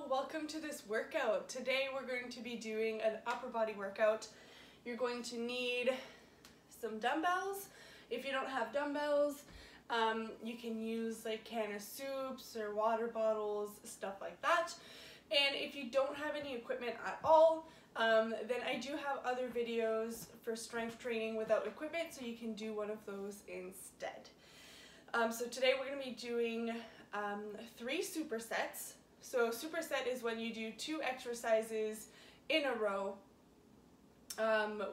Hello, welcome to this workout. Today we're going to be doing an upper body workout. You're going to need some dumbbells. If you don't have dumbbells, you can use like can of soups or water bottles, stuff like that. And if you don't have any equipment at all, then I do have other videos for strength training without equipment, so you can do one of those instead. So today we're going to be doing 3 supersets. So superset is when you do 2 exercises in a row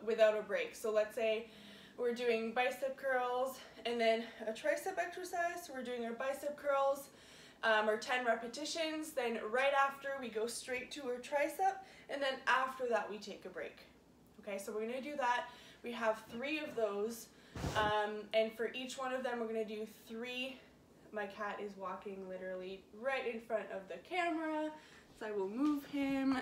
without a break. So let's say we're doing bicep curls and then a tricep exercise. So we're doing our bicep curls or 10 repetitions. Then right after we go straight to our tricep, and then after that we take a break. Okay, so we're going to do that. We have 3 of those, and for each one of them we're going to do 3. My cat is walking literally right in front of the camera, so I will move him.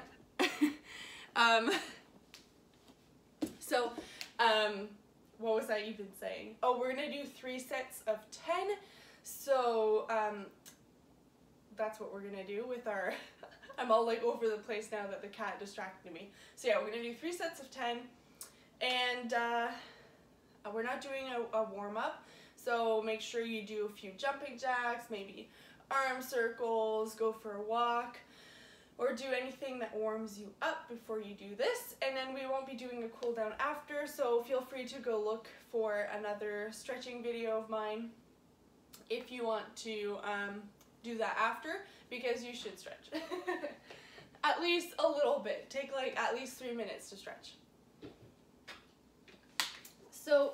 What was I even saying? Oh, we're gonna do 3 sets of 10. So that's what we're gonna do with our, I'm all like over the place now that the cat distracted me. So yeah, we're gonna do 3 sets of 10, and we're not doing a warm-up. So make sure you do a few jumping jacks, maybe arm circles, go for a walk, or do anything that warms you up before you do this. And then we won't be doing a cool down after, so feel free to go look for another stretching video of mine if you want to do that after, because you should stretch. At least a little bit. Take like at least 3 minutes to stretch. So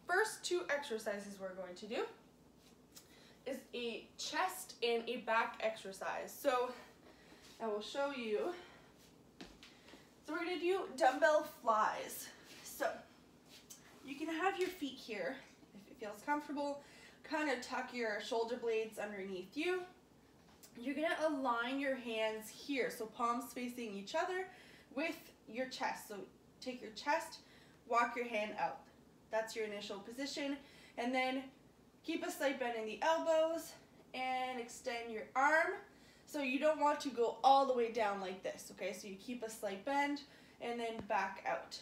first 2 exercises we're going to do is a chest and a back exercise. So I will show you. So we're going to do dumbbell flies. So you can have your feet here if it feels comfortable. Kind of tuck your shoulder blades underneath you. You're going to align your hands here, so palms facing each other with your chest. So take your chest, walk your hand out. That's your initial position, and then keep a slight bend in the elbows and extend your arm. So you don't want to go all the way down like this, okay? So you keep a slight bend and then back out.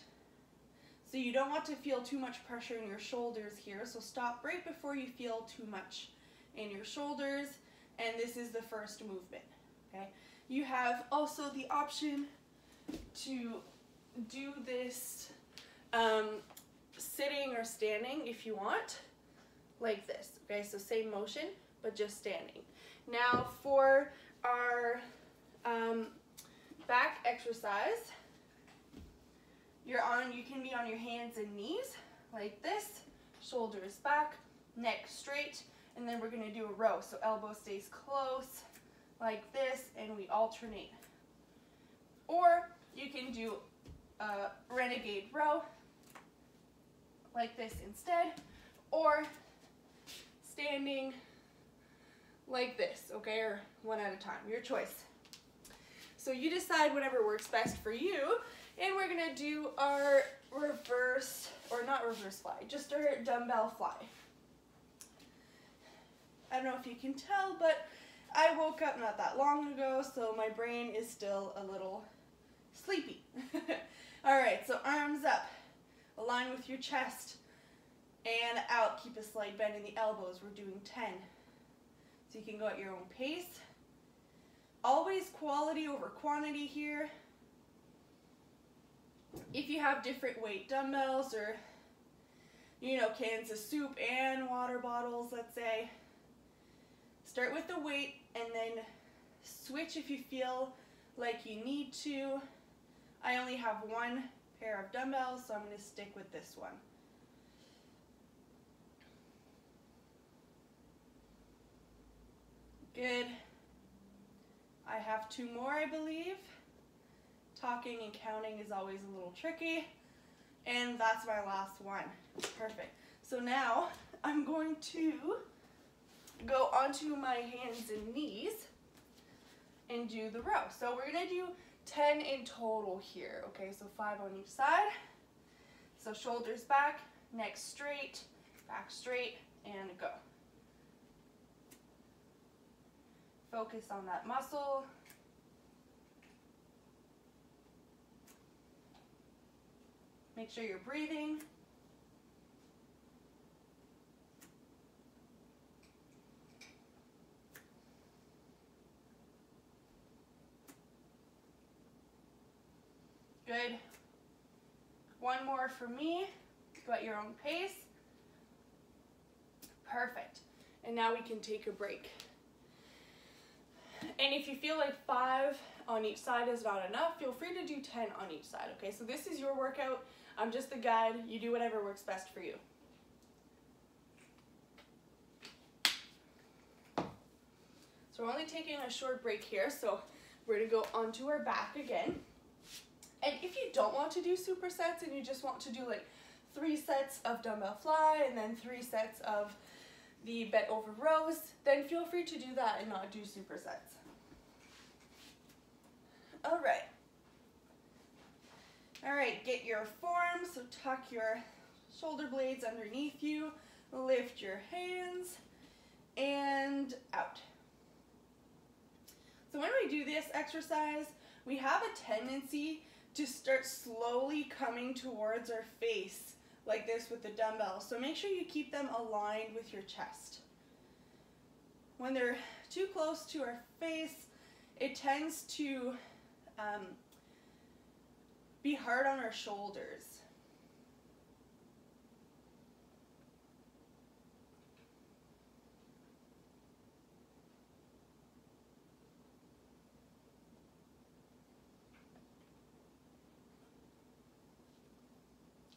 So you don't want to feel too much pressure in your shoulders here, so stop right before you feel too much in your shoulders, and this is the first movement, okay? You have also the option to do this sitting or standing if you want, like this, okay? So same motion, but just standing. Now for our back exercise, you can be on your hands and knees, like this, shoulders back, neck straight, and then we're gonna do a row. So elbow stays close, like this, and we alternate. Or you can do a renegade row, like this instead, or standing like this, okay, or one at a time, your choice. So you decide whatever works best for you, and we're gonna do our reverse, or not reverse fly, just our dumbbell fly. I don't know if you can tell, but I woke up not that long ago, so my brain is still a little sleepy. All right, so arms up. Align with your chest and out. Keep a slight bend in the elbows. We're doing 10. So you can go at your own pace. Always quality over quantity here. If you have different weight dumbbells or, you know, cans of soup and water bottles, let's say, start with the weight and then switch if you feel like you need to. I only have 1 pair of dumbbells, so I'm going to stick with this one. Good. I have 2 more, I believe. Talking and counting is always a little tricky. And that's my last one. Perfect. So now I'm going to go onto my hands and knees and do the row. So we're going to do 10 in total here, okay? So 5 on each side. So shoulders back, neck straight, back straight, and go. Focus on that muscle. Make sure you're breathing. Good. One more for me. Go at your own pace. Perfect. And now we can take a break. And if you feel like 5 on each side is not enough, feel free to do 10 on each side, okay? So this is your workout. I'm just the guide. You do whatever works best for you. So we're only taking a short break here, so we're gonna go onto our back again. And if you don't want to do supersets and you just want to do like 3 sets of dumbbell fly and then 3 sets of the bent over rows, then feel free to do that and not do supersets. All right, get your form, so tuck your shoulder blades underneath you, lift your hands, and out. So when we do this exercise, we have a tendency to start slowly coming towards our face like this with the dumbbells. So make sure you keep them aligned with your chest. When they're too close to our face, it tends to be hard on our shoulders.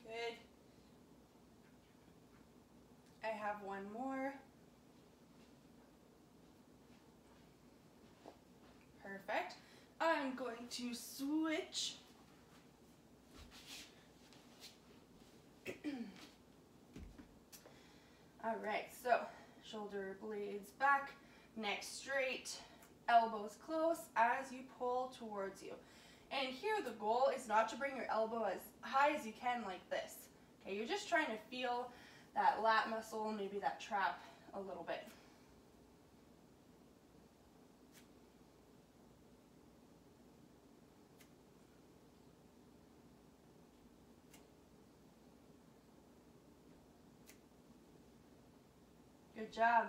Good. I have one more. Perfect. I'm going to switch. All right, so shoulder blades back, neck straight, elbows close as you pull towards you. And here the goal is not to bring your elbow as high as you can like this. Okay, you're just trying to feel that lat muscle, maybe that trap a little bit. Good job.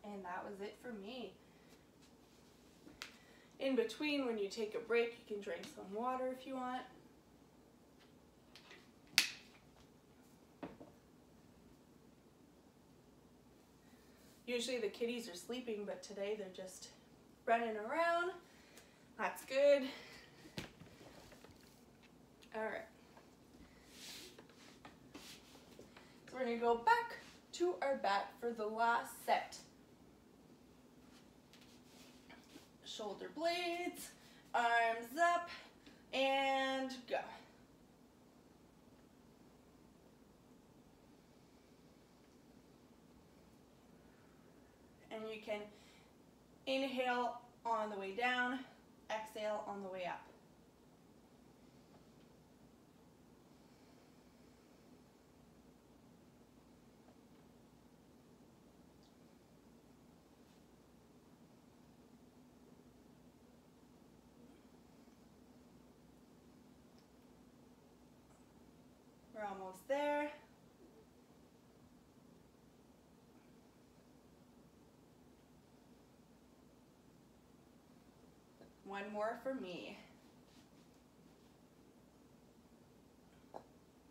And that was it for me. In between, when you take a break, you can drink some water if you want. Usually the kitties are sleeping, but today they're just running around. That's good. All right. So we're gonna go back to our back for the last set. Shoulder blades, arms up, and go. And you can inhale on the way down, exhale on the way up. We're almost there. One more for me.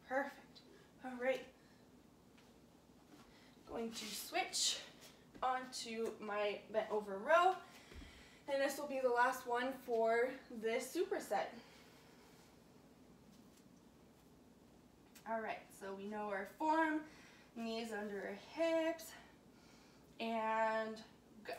Perfect. All right. Going to switch onto my bent over row. And this will be the last one for this superset. All right, so we know our form, knees under our hips, and go.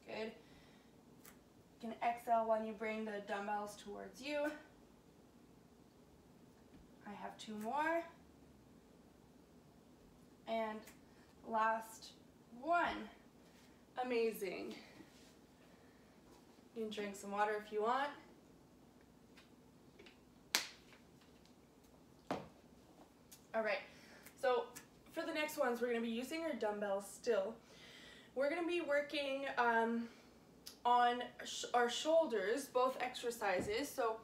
Good. You can exhale when you bring the dumbbells towards you. I have 2 more. And last one. Amazing. You can drink some water if you want. All right, so for the next ones, we're going to be using our dumbbells still. We're going to be working on our shoulders, both exercises. So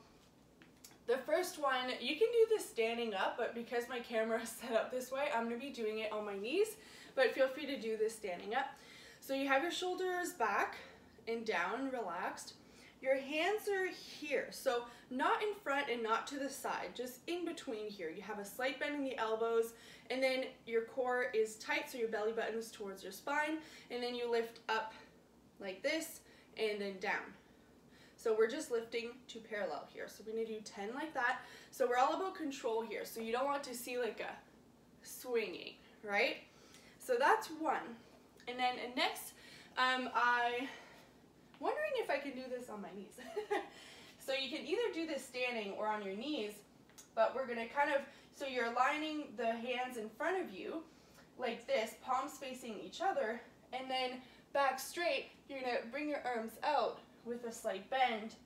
the first one, you can do this standing up, but because my camera is set up this way, I'm going to be doing it on my knees, but feel free to do this standing up. So you have your shoulders back and down, relaxed. Your hands are here, so not in front and not to the side, just in between here. You have a slight bend in the elbows, and then your core is tight, so your belly button is towards your spine, and then you lift up like this, and then down. So we're just lifting to parallel here. So we're gonna do 10 like that. So we're all about control here, so you don't want to see like a swinging, right? So that's one. And then next, wondering if I can do this on my knees. So you can either do this standing or on your knees, but we're gonna kind of, so you're aligning the hands in front of you like this, palms facing each other, and then back straight, you're gonna bring your arms out with a slight bend,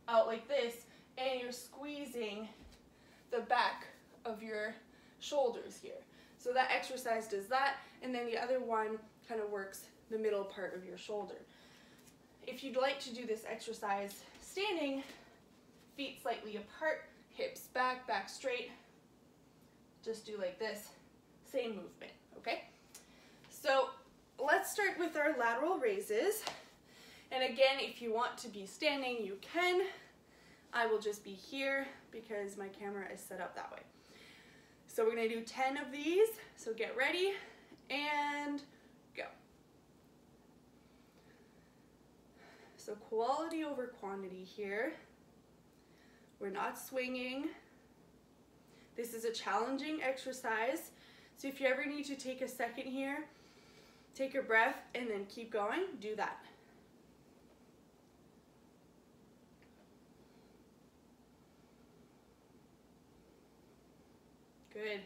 out like this, and you're squeezing the back of your shoulders here. So that exercise does that, and then the other one kind of works the middle part of your shoulder. If you'd like to do this exercise standing, feet slightly apart, hips back, back straight, just do like this, same movement, okay? So let's start with our lateral raises. And again, if you want to be standing, you can. I will just be here because my camera is set up that way. So we're gonna do 10 of these, so get ready and go. So quality over quantity here. We're not swinging. This is a challenging exercise. So if you ever need to take a second here, take your breath and then keep going, do that. Good.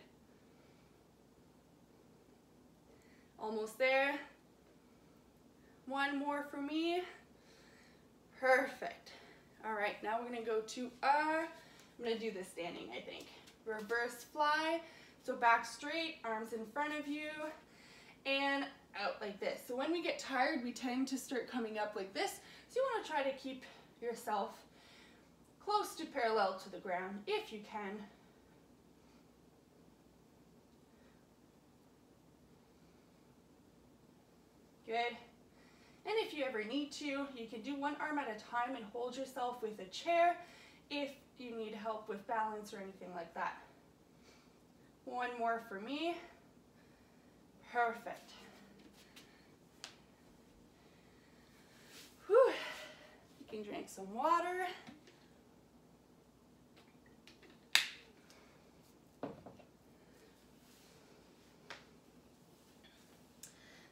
Almost there. One more for me. Perfect. All right, now we're gonna go to I'm gonna do this standing, I think. Reverse fly, so back straight, arms in front of you, and out like this. So when we get tired, we tend to start coming up like this. So you wanna try to keep yourself close to parallel to the ground, if you can. Good. And if you ever need to, you can do one arm at a time and hold yourself with a chair if you need help with balance or anything like that. One more for me. Perfect. Whew. You can drink some water.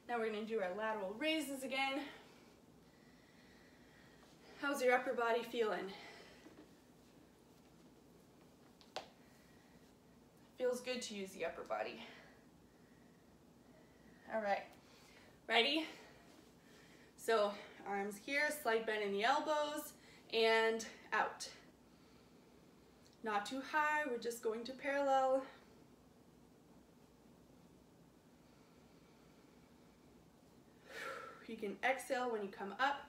Now we're going to do our lateral raises again. How's your upper body feeling? Feels good to use the upper body. All right, ready? So arms here, slight bend in the elbows, and out. Not too high, we're just going to parallel. You can exhale when you come up.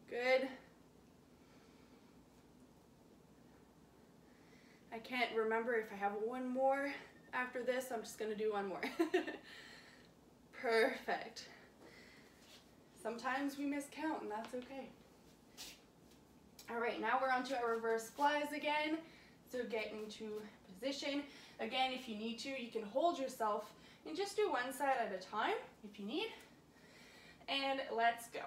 Good. I can't remember if I have one more after this. I'm just going to do one more. Perfect. Sometimes we miscount, and that's okay. All right, now we're on to our reverse flies again. So get into position. Again, if you need to, you can hold yourself and just do one side at a time if you need. And let's go.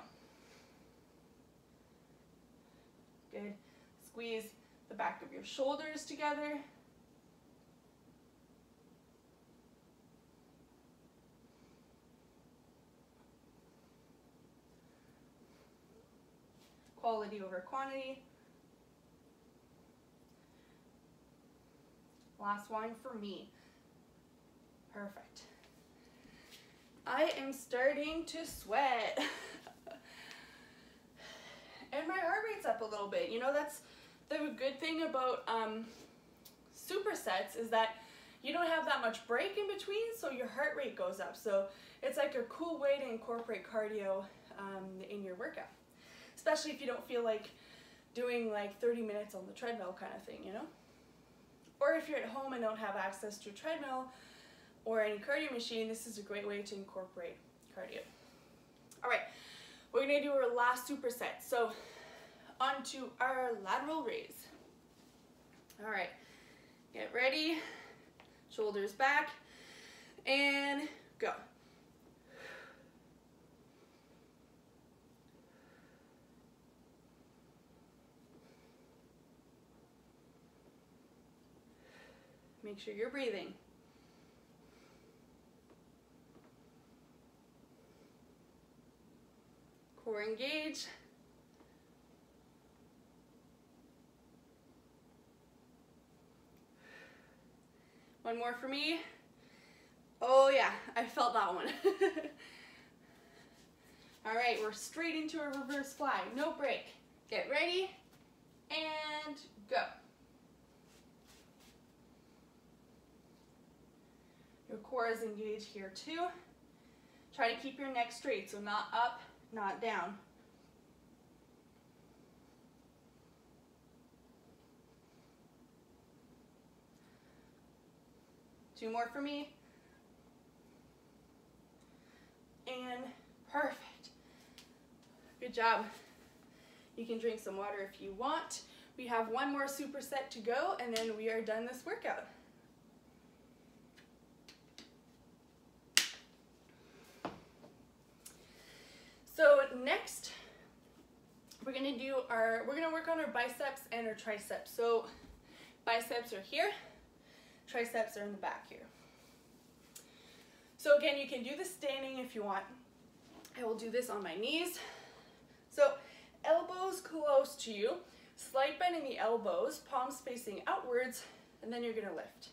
Good. Squeeze the back of your shoulders together. Quality over quantity. Last one for me. Perfect. I am starting to sweat. And my heart rate's up a little bit. You know, that's the good thing about supersets is that you don't have that much break in between, so your heart rate goes up. So it's like a cool way to incorporate cardio in your workout, especially if you don't feel like doing like 30 minutes on the treadmill kind of thing, you know? Or if you're at home and don't have access to a treadmill or any cardio machine, this is a great way to incorporate cardio. All right, we're gonna do our last superset. So on to our lateral raise. All right, get ready, shoulders back, and go. Make sure you're breathing. Core engage. One more for me. Oh yeah, I felt that one. All right, we're straight into a reverse fly. No break. Get ready and go. Your core is engaged here too. Try to keep your neck straight, so not up, not down. Two more for me. And perfect. Good job. You can drink some water if you want. We have one more superset to go, and then we are done this workout. So next, we're gonna work on our biceps and our triceps. So biceps are here, triceps are in the back here. So again, you can do this standing if you want. I will do this on my knees. So elbows close to you, slight bend in the elbows, palms facing outwards, and then you're gonna lift.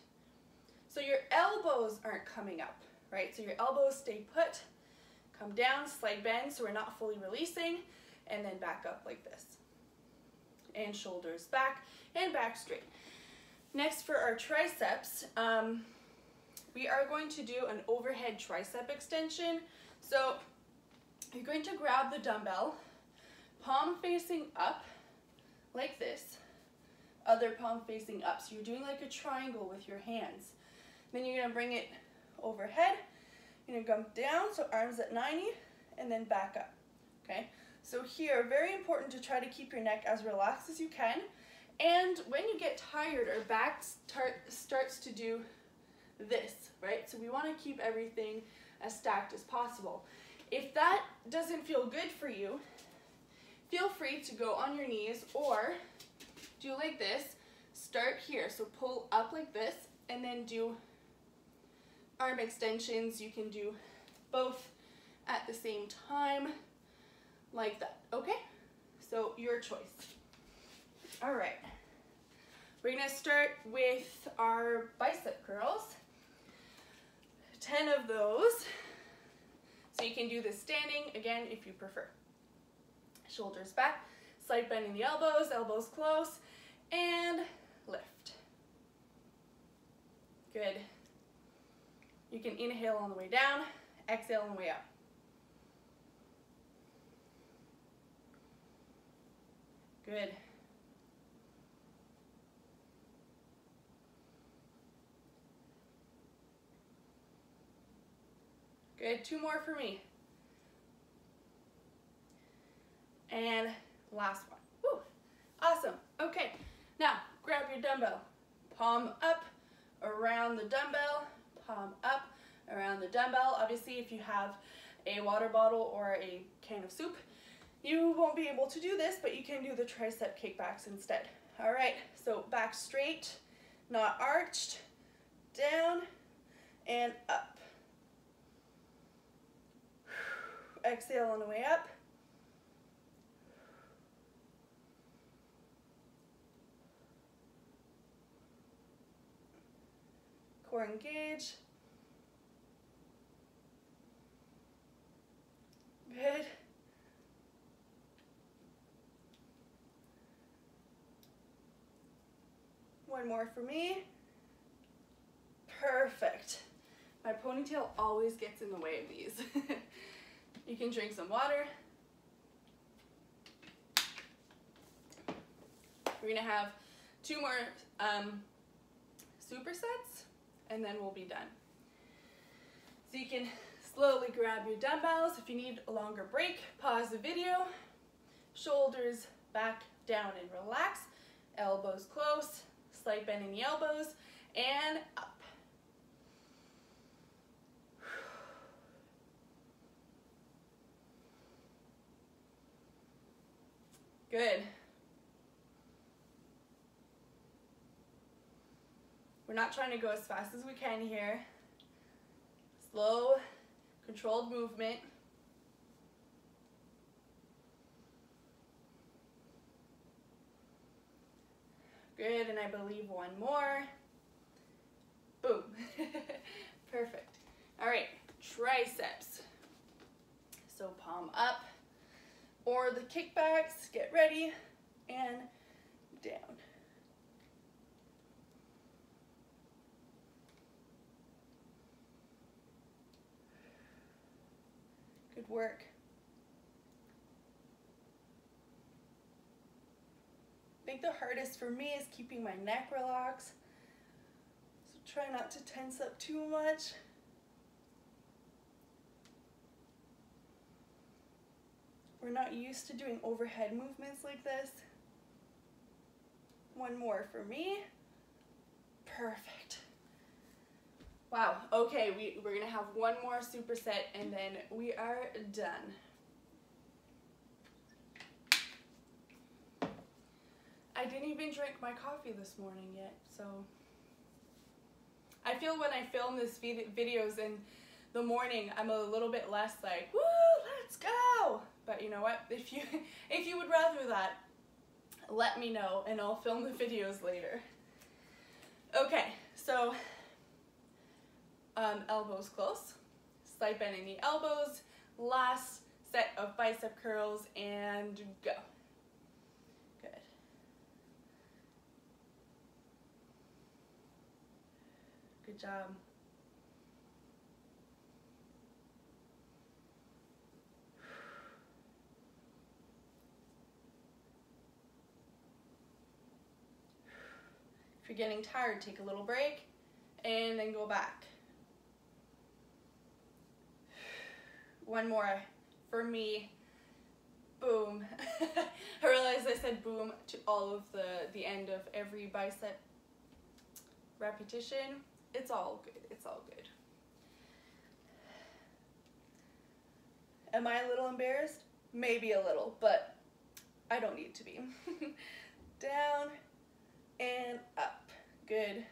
So your elbows aren't coming up, right? So your elbows stay put. Come down, slight bend, so we're not fully releasing, and then back up like this. And shoulders back, and back straight. Next for our triceps, we are going to do an overhead tricep extension. So you're going to grab the dumbbell, palm facing up, like this. Other palm facing up, so you're doing like a triangle with your hands. Then you're gonna bring it overhead. You're gonna come down, so arms at 90, and then back up, okay? So here, very important to try to keep your neck as relaxed as you can. And when you get tired, our back starts to do this, right? So we wanna keep everything as stacked as possible. If that doesn't feel good for you, feel free to go on your knees or do like this. Start here, so pull up like this, and then do arm extensions. You can do both at the same time, like that, okay? So your choice. All right, we're gonna start with our bicep curls. 10 of those. So you can do this standing, again, if you prefer. Shoulders back, slight bend in the elbows, elbows close, and lift. Good. You can inhale on the way down, exhale on the way up. Good. Good, 2 more for me. And last one. Woo. Awesome. Okay, now grab your dumbbell. Palm up around the dumbbell, palm up around the dumbbell. Obviously, if you have a water bottle or a can of soup, you won't be able to do this, but you can do the tricep kickbacks instead. All right, so back straight, not arched, down and up. Exhale on the way up. core engage. Good. One more for me. Perfect. My ponytail always gets in the way of these. You can drink some water. We're gonna have 2 more supersets, and then we'll be done. So you can slowly grab your dumbbells. If you need a longer break, pause the video. Shoulders back, down, and relax. Elbows close, slight bend in the elbows, and up. Good. We're not trying to go as fast as we can here. Slow, controlled movement. Good, and I believe one more. Boom. Perfect. All right, triceps. So palm up, or the kickbacks, get ready, and down. Good work. I think the hardest for me is keeping my neck relaxed. So try not to tense up too much. We're not used to doing overhead movements like this. One more for me. Perfect. Wow, okay, we're gonna have one more superset and then we are done. I didn't even drink my coffee this morning yet, so. I feel when I film these videos in the morning, I'm a little bit less like, woo, let's go. But you know what, if you would rather that, let me know and I'll film the videos later. Okay, so elbows close, slight bend in the elbows, last set of bicep curls, and go. Good. Good job. If you're getting tired, take a little break and then go back. One more for me. Boom. I realized I said boom to all of the end of every bicep repetition. It's all good. It's all good. Am I a little embarrassed? Maybe a little, but I don't need to be. Down and up. Good.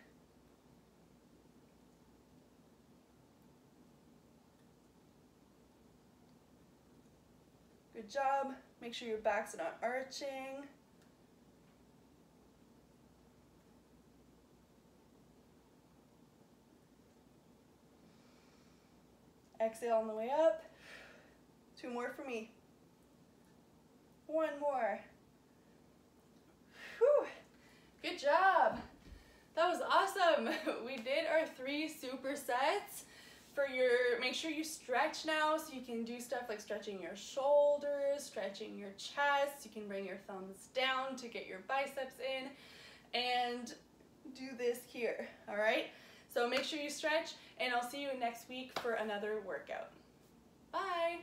Good job. Make sure your back's not arching. Exhale on the way up. 2 more for me. 1 more. Whew. Good job. That was awesome. We did our 3 supersets. Make sure you stretch now, so you can do stuff like stretching your shoulders, stretching your chest. You can bring your thumbs down to get your biceps in and do this here, all right? So make sure you stretch, and I'll see you next week for another workout. Bye.